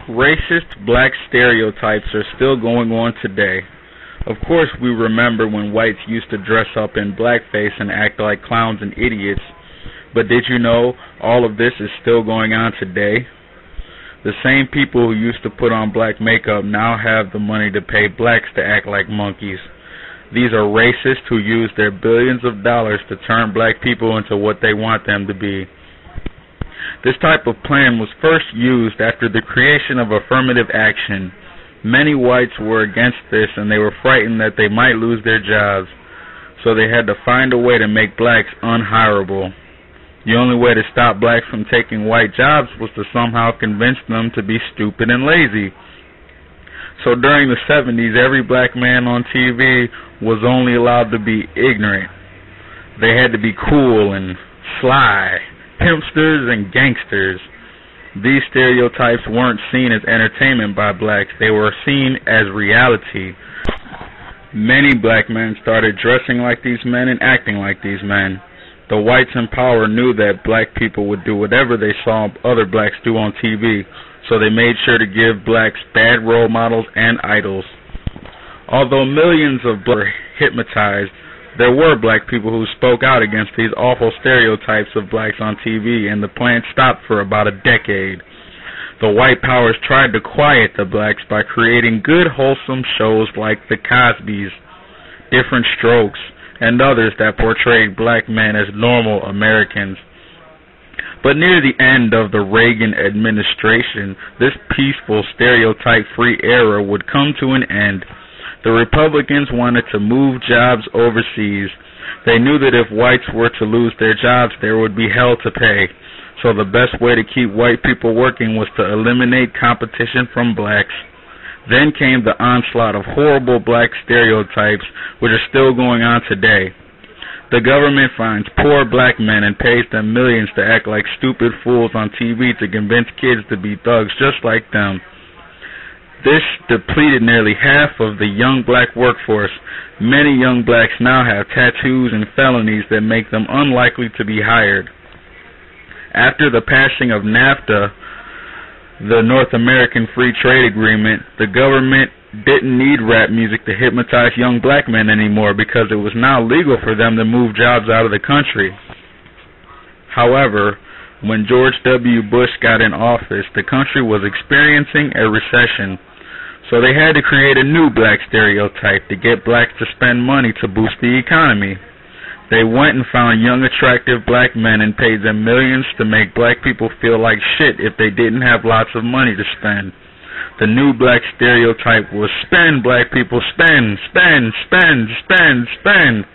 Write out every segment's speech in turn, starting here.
Racist black stereotypes are still going on today. Of course, we remember when whites used to dress up in blackface and act like clowns and idiots, but did you know all of this is still going on today? The same people who used to put on black makeup now have the money to pay blacks to act like monkeys. These are racists who use their billions of dollars to turn black people into what they want them to be. This type of plan was first used after the creation of affirmative action. Many whites were against this and they were frightened that they might lose their jobs, so they had to find a way to make blacks unhireable. The only way to stop blacks from taking white jobs was to somehow convince them to be stupid and lazy. So during the 70s, every black man on TV was only allowed to be ignorant. They had to be cool and sly, pimpsters and gangsters. These stereotypes weren't seen as entertainment by blacks, they were seen as reality. Many black men started dressing like these men and acting like these men. The whites in power knew that black people would do whatever they saw other blacks do on TV, so they made sure to give blacks bad role models and idols. Although millions of blacks were hypnotized, there were black people who spoke out against these awful stereotypes of blacks on TV, and the plan stopped for about a decade. The white powers tried to quiet the blacks by creating good, wholesome shows like The Cosbys, Different Strokes, and others that portrayed black men as normal Americans. But near the end of the Reagan administration, this peaceful, stereotype-free era would come to an end. The Republicans wanted to move jobs overseas. They knew that if whites were to lose their jobs, there would be hell to pay. So the best way to keep white people working was to eliminate competition from blacks. Then came the onslaught of horrible black stereotypes, which are still going on today. The government finds poor black men and pays them millions to act like stupid fools on TV to convince kids to be thugs just like them. This depleted nearly half of the young black workforce. Many young blacks now have tattoos and felonies that make them unlikely to be hired. After the passing of NAFTA, the North American Free Trade Agreement, the government didn't need rap music to hypnotize young black men anymore because it was now legal for them to move jobs out of the country. However, when George W. Bush got in office, the country was experiencing a recession, so they had to create a new black stereotype to get blacks to spend money to boost the economy. They went and found young, attractive black men and paid them millions to make black people feel like shit if they didn't have lots of money to spend. The new black stereotype was spend, black people, spend, spend, spend, spend, spend.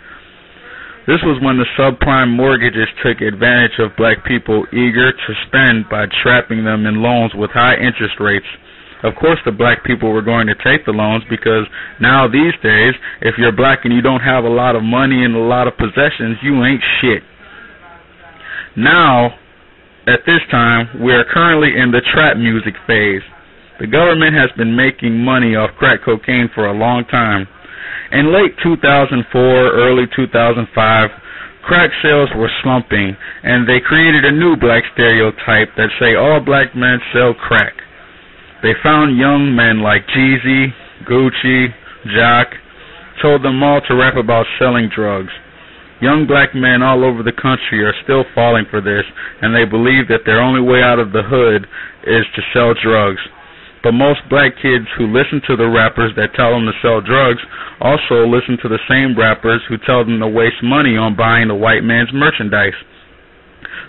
This was when the subprime mortgages took advantage of black people eager to spend by trapping them in loans with high interest rates. Of course the black people were going to take the loans because now these days, if you're black and you don't have a lot of money and a lot of possessions, you ain't shit. Now, at this time, we are currently in the trap music phase. The government has been making money off crack cocaine for a long time. In late 2004, early 2005, crack sales were slumping, and they created a new black stereotype that say all black men sell crack. They found young men like Jeezy, Gucci, Jock, told them all to rap about selling drugs. Young black men all over the country are still falling for this, and they believe that their only way out of the hood is to sell drugs. But most black kids who listen to the rappers that tell them to sell drugs also listen to the same rappers who tell them to waste money on buying the white man's merchandise.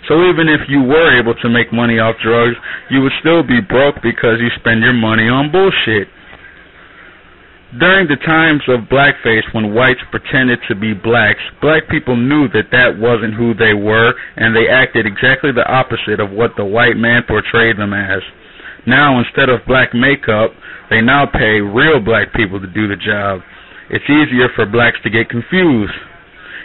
So even if you were able to make money off drugs, you would still be broke because you spend your money on bullshit. During the times of blackface, when whites pretended to be blacks, black people knew that that wasn't who they were, and they acted exactly the opposite of what the white man portrayed them as. Now, instead of black makeup, they now pay real black people to do the job. It's easier for blacks to get confused.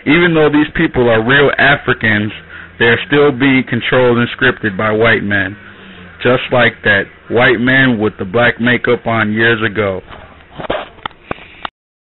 Even though these people are real Africans, they are still being controlled and scripted by white men. Just like that white man with the black makeup on years ago.